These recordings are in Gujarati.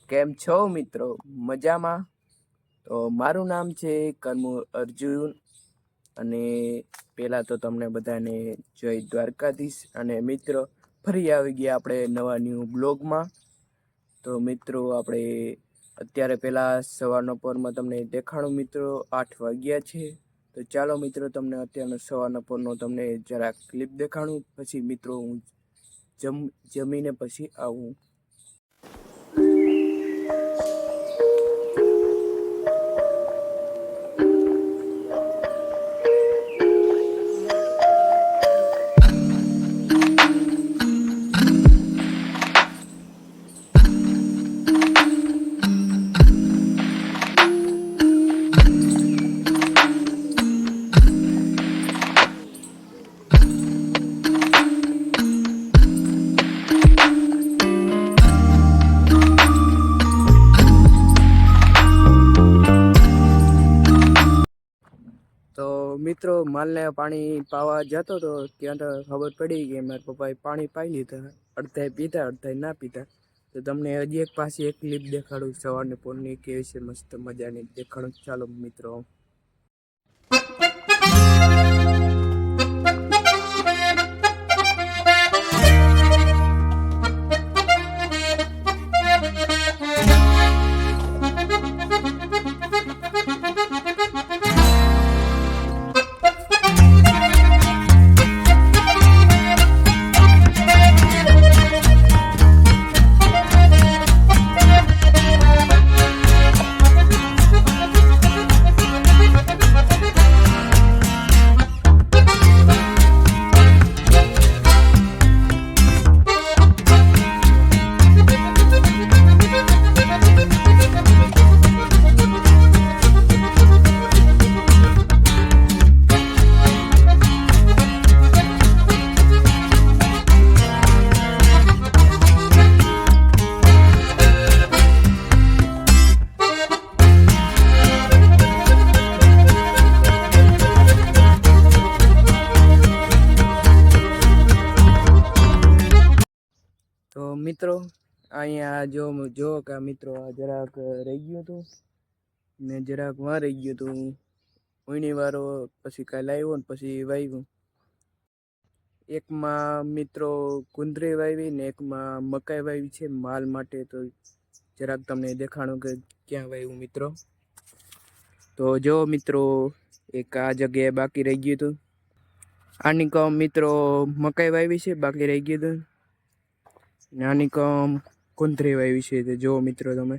કેમ છો મિત્રો? મજામાં? તો મારું નામ છે કરમૂર અર્જુન અને પહેલાં તો તમને બધાને જય દ્વારકાધીશ. અને મિત્રો ફરી આવી ગયા આપણે નવા ન્યૂ બ્લોગમાં. તો મિત્રો આપણે અત્યારે પહેલાં સવારનો પોરમાં તમને દેખાડું મિત્રો 8 વાગ્યા છે. તો ચાલો મિત્રો તમને અત્યારનો સવારના પોરનો તમને જરાક ક્લિપ દેખાડું, પછી મિત્રો હું જમીને પછી આવું. તો મિત્રો માલને પાણી પાવા જતો તો ત્યાં તો ખબર પડી કે મારા પપ્પાએ પાણી પાઈ લીધા, અડધાય પીધા અડધાય ના પીધા. તો તમને હજી એક પાછી એક ક્લિપ દેખાડું સવારની પોરની, કેવી છે મસ્ત મજાની દેખાડું. ચાલો મિત્રો. તો મિત્રો અહીંયા જો કે મિત્રો આ જરાક રહી ગયું હતું ને જરાક વાં રહી ગયું હતું. ઉઈણી વારો પછી કાલે આવ્યો ને પછી વાવ્યું. એકમાં મિત્રો કુંદરી વાવી ને એકમાં મકાઈ વાવી છે માલ માટે. તો જરાક તમને દેખાડું કે ક્યાં વાવ્યું મિત્રો. તો જો મિત્રો એક આ જગ્યાએ બાકી રહી ગયું હતું. આની કમ મિત્રો મકાઈ વાવી છે, બાકી રહી ગયું હતું. નાની કમ કુંદરી વાવી છે. તો જો મિત્રો તમે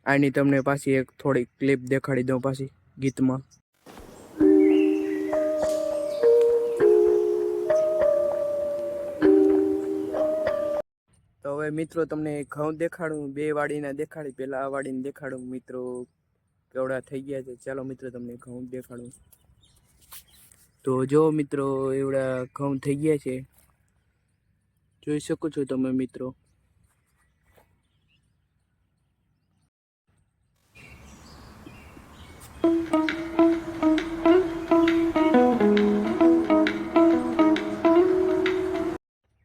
આની તમને પાછી એક થોડી ક્લિપ દેખાડી દઉં પાછી ગીતમાં. તો હવે મિત્રો તમને ઘઉં દેખાડું, બે વાડીના દેખાડી. પહેલાં આ વાડીને દેખાડું મિત્રો કેવડા થઈ ગયા છે. ચાલો મિત્રો તમને ઘઉં દેખાડું. તો જો મિત્રો એવડા ઘઉં થઈ ગયા છે, જોઈ શકો છો તમે મિત્રો.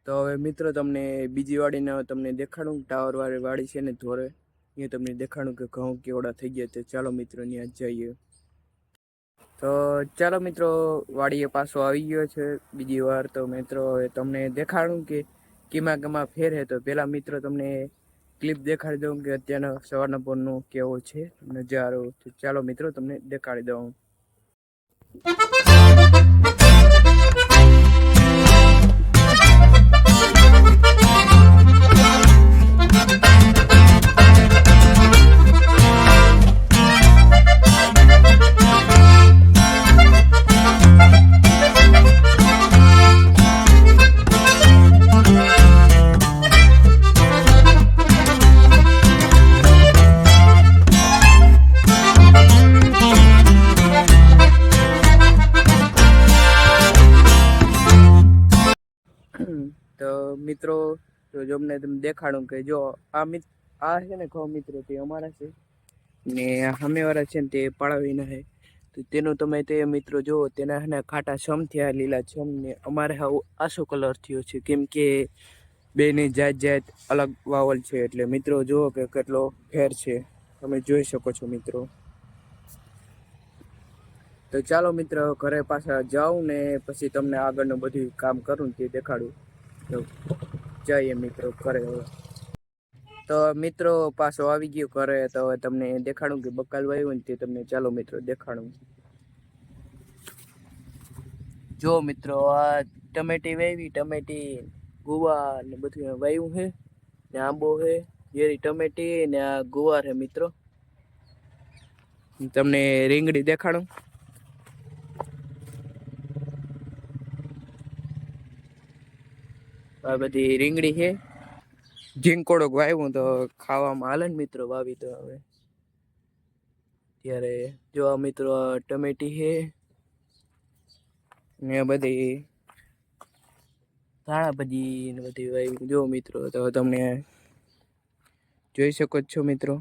તો હવે મિત્રો તમને બીજી વાડીના તમને દેખાડું. ટાવર વાળી વાડી છે ને ધોરે, અહીંયા તમને દેખાડું કે ઘઉં કેવડા થઈ ગયા છે. ચાલો મિત્રો ત્યાં જઈએ. તો ચાલો મિત્રો વાડીએ પાછો આવી ગયો છે બીજી વાર. તો મિત્રો હવે તમને દેખાડું કે કીમાં ફેર હે. તો પહેલાં મિત્રો તમને ક્લિપ દેખાડી દઉં કે અત્યારનો સવારના પોરનો કેવો છે નજારો. તો ચાલો મિત્રો તમને દેખાડી દઉં. તો મિત્રો તો જો અમને તમે દેખાડું કે જો આ છે ને ઘઉં મિત્રો તે અમારા છે ને સામેવાળા છે ને તે પાળાવીના છે. તો તેનું તમે તે મિત્રો જુઓ, તેના ખાટા છમ થયા લીલા છમ ને અમારે આવો આસો કલર થયો છે. કેમ કે બેની જાત જાત અલગ વાવલ છે, એટલે મિત્રો જુઓ કે કેટલો ફેર છે, તમે જોઈ શકો છો મિત્રો. તો ચાલો મિત્રો ઘરે પાછા જાઉં ને પછી તમને આગળનું બધું કામ કરું તે દેખાડું. તો જઈએ મિત્રો ઘરે. તો મિત્રો પાછો આવી ગયો ઘરે, તો હવે તમને દેખાડું કે બકાલ વાવ્યું ને તે તમને ચાલો મિત્રો દેખાડું. જો મિત્રો આ ટમેટી વાવી, ટમેટી ગુવાર ને બધું વાવ્યું છે ને, આંબો છે, જેરી ટમેટી ને આ ગુવાર છે મિત્રો. તમને રીંગણી દેખાડું. આ બધી રીંગણી છે. ઝીંકોડોક વાવ્યું તો ખાવામાં હાલે ને મિત્રો, વાવી તો હવે ત્યારે જો આ મિત્રો ટમેટી છે ને બધી ધાણા ભાજી ને બધી વાવી. જો મિત્રો તો તમને જોઈ શકો છો મિત્રો.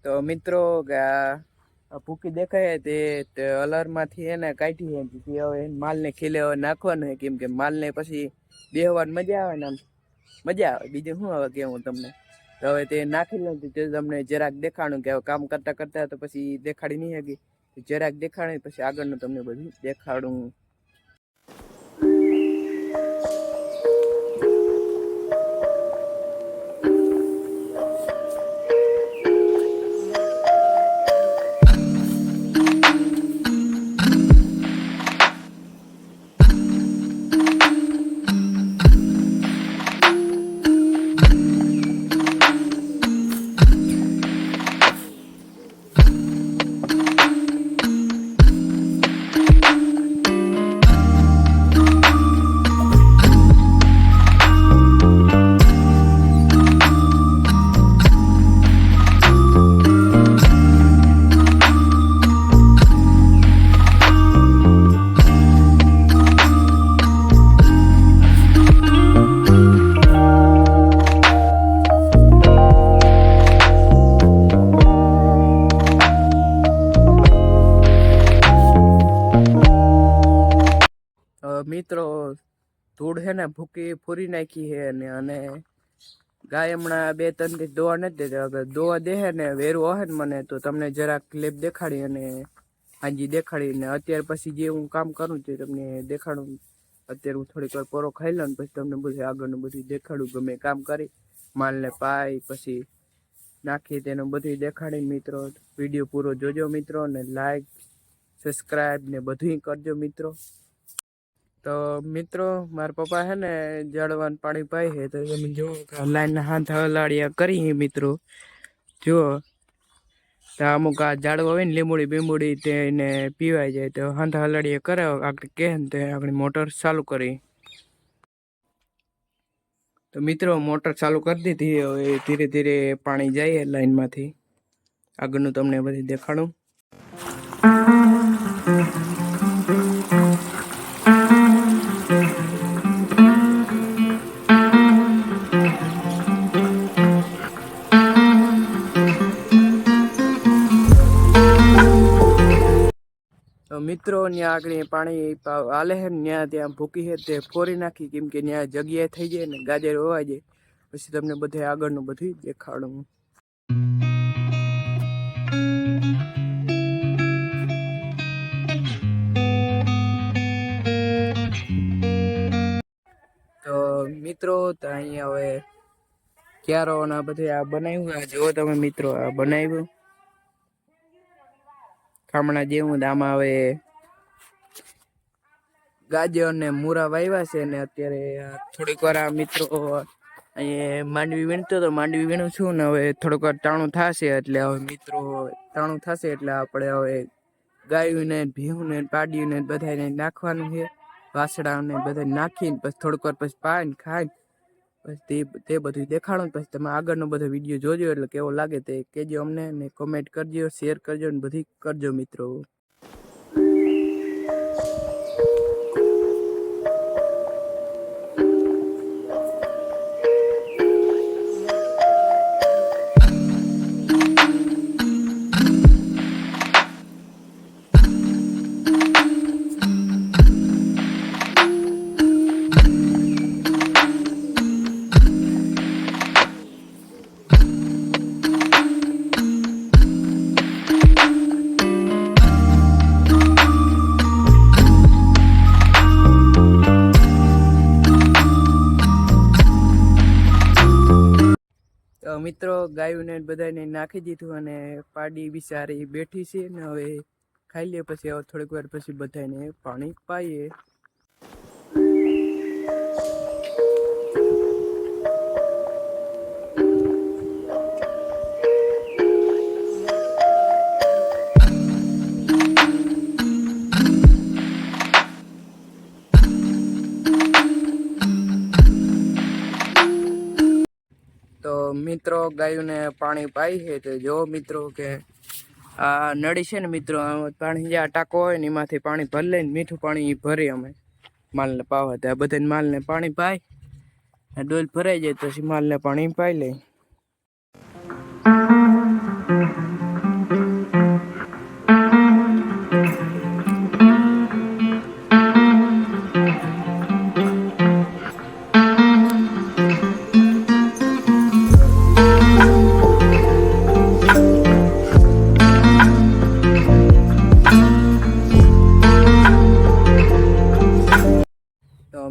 તો મિત્રો આ ભૂકી દેખાય તે અલરમાંથી એને કાઢી હવે માલને ખીલે નાખવાનું છે, કેમ કે માલને પછી બેહવાની મજા આવે ને, આમ મજા આવે. બીજું શું હવે કેવું તમને. તો હવે તે નાખી લઉં તે તમને જરાક દેખાડું કે હવે કામ કરતા કરતા તો પછી દેખાડી નહીં શકી, જરાક દેખાડે પછી આગળનું તમને બધું દેખાડું. મિત્રો ધૂળ છે ને ભૂકી ફૂરી નાખી છે ને, અને ગાય હમણાં 2-3 દિવસ દોવા નથી દેતા. અગર દોવા દે ને વેરું હશે ને મને તો તમને જરાક ક્લિપ દેખાડી અને હાજી દેખાડી ને અત્યારે પછી જે હું કામ કરું તે તમને દેખાડું. અત્યારે હું થોડીક વાર પોરો ખાઈ લઉં પછી તમને બધું આગળનું બધું દેખાડું. ગમે કામ કરી માલને પાઈ પછી નાખી તેનું બધું દેખાડી. મિત્રો વિડીયો પૂરો જોજો મિત્રો, ને લાઈક સબસ્ક્રાઈબ ને બધું કરજો મિત્રો. તો મિત્રો મારા પપ્પા છે ને જળવાનું પાણી પાય છે, તો તમે જુઓ કે લાઈનના હાથ હલાડિયા કરી મિત્રો. જુઓ તો અમુક આ ઝાડવા હોય ને લીંબુડી બીંબુડી તેને પીવાઈ જાય, તો હાથ હલાડિયા કરે આપણે કહે ને તો આપણે મોટર ચાલુ કરી. તો મિત્રો મોટર ચાલુ કરી દીધી. હવે ધીરે ધીરે પાણી જાય લાઈનમાંથી. આગળનું તમને બધી દેખાડું. મિત્રો ત્યાં આગળ પાણી હાલે છે ને ત્યાં ભૂકી છે તે ફોરી નાખી, કેમ કે ત્યાં જગ્યાએ થઈ જાય ને ગાજર હોવા જાય. પછી તમને બધે આગળનું બધું દેખાડું. તો મિત્રો તો અહીંયા હવે ક્યારો ના બધે આ બનાવ્યું. જુઓ તમે મિત્રો આ બનાવ્યું ખામણા જેવું. આમાં હવે ગાજર ને મૂરા વાવ્યા છે ને અત્યારે થોડીક વાર આ મિત્રો અહીંયા માંડવી વીણતો તો માંડવી વીણું છું ને હવે થોડીક વાર ટાણું થશે, એટલે હવે મિત્રો ટાણું થશે એટલે આપણે હવે ગાયું ને ભીહું ને પાડ્યું ને બધાને નાખવાનું છે. વાસડા ને બધા નાખીને પછી થોડીક વાર પછી પાઈને ખાઈને પછી તે બધું દેખાડો ને પછી તમે આગળનો બધો વિડીયો જોજો એટલે કેવો લાગે તે કહેજો અમને ને કોમેન્ટ કરજો, શેર કરજો ને બધી કરજો મિત્રો. તો મિત્રો ગાયોને બધાને નાખી દીધું અને પાડી બિચારી બેઠી છે ને હવે ખાઈ લે પછી હવે થોડીક વાર પછી બધાને પાણી પાઈએ. તો મિત્રો ગાયોને પાણી પાઈ છે તો જો મિત્રો કે આ નળી છે ને મિત્રો પાણી જ્યાં ટાંકો હોય ને એમાંથી પાણી ભરી લઈને મીઠું પાણી ભરી અમે માલને પાવા ત્યાં બધાને માલને પાણી પાય ડોલ ભરાઈ જાય તો પછી માલને પાણી પાઈ લે.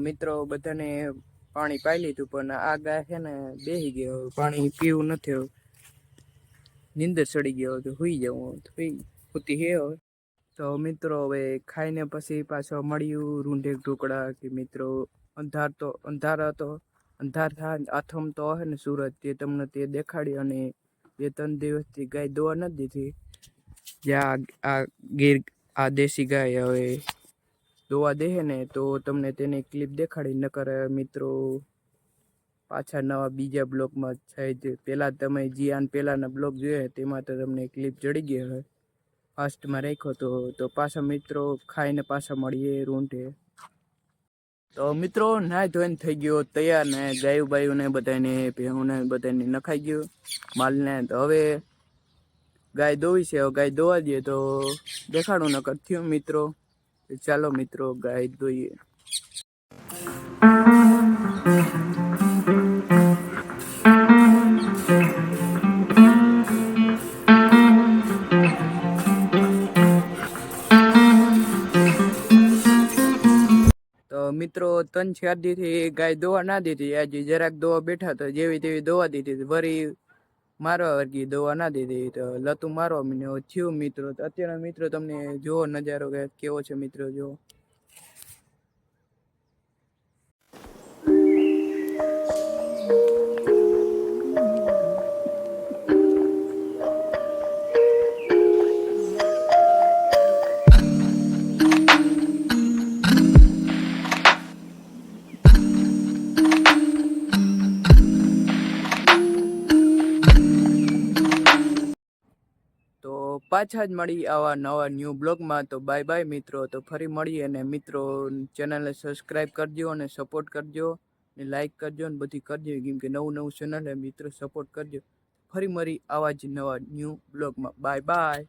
મિત્રો બધાને પાણી પાઈ લીધું પણ આ ગાય છે ને બેસી ગયો, પાણી પીવું નથી, નીંદર ચડી ગયો તો સુઈ જવું સુતી છે હવે. તો મિત્રો હવે ખાઈને પછી પાછો મળ્યું રૂંઢે ઢોકળા કે મિત્રો અંધાર હતો, અંધાર થાય આથમ તો હે ને સુરત તે તમને તે દેખાડી અને 2-3 દિવસથી ગાય દોવા નથી દીધી. જ્યાં આ દેશી ગાય હવે દોવા દે ને તો તમને તેને ક્લિપ દેખાડી. નકર મિત્રો પાછા નવા બીજા બ્લોગમાં છે પહેલાં તમે જીયાન પહેલાંના બ્લોગ જોયા તેમાં તો તમને ક્લિપ જડી ગઈ હવે ફાસ્ટમાં રાખ્યો તો પાછા મિત્રો ખાઈને પાછા મળીએ રૂંઢે. તો મિત્રો નાય ધોઈને થઈ ગયો તૈયાર ને ગાયું બાયુંને બધાને ભેહુંને બધાને નખાઈ ગયું માલને. તો હવે ગાય દોવી છે, હવે ગાય દોવા દઈએ તો દેખાડું નકર થયું મિત્રો. ચાલો મિત્રો ગાય દોઈએ. તો મિત્રો 3-4 દીથી ગાય દોવા ના દીધી, આજે જરાક દોવા બેઠા તો જેવી તેવી દોવા દીધી, વરી મારવા વર્ગી દોવા ના દીધી તો લતું મારવા મને થયું મિત્રો. તો અત્યારે મિત્રો તમને જોવો નજારો કે કેવો છે મિત્રો જો. પાછા જ મળી આવા નવા ન્યૂ બ્લોગમાં. તો બાય બાય મિત્રો. તો ફરી મળીએ અને મિત્રો ચેનલને સબસ્ક્રાઈબ કરજો અને સપોર્ટ કરજો ને લાઈક કરજો ને બધી કરજો કેમ કે નવું ચેનલ હે મિત્રો, સપોર્ટ કરજો. ફરી મળી આવા જ નવા ન્યૂ બ્લોગમાં. Bye bye.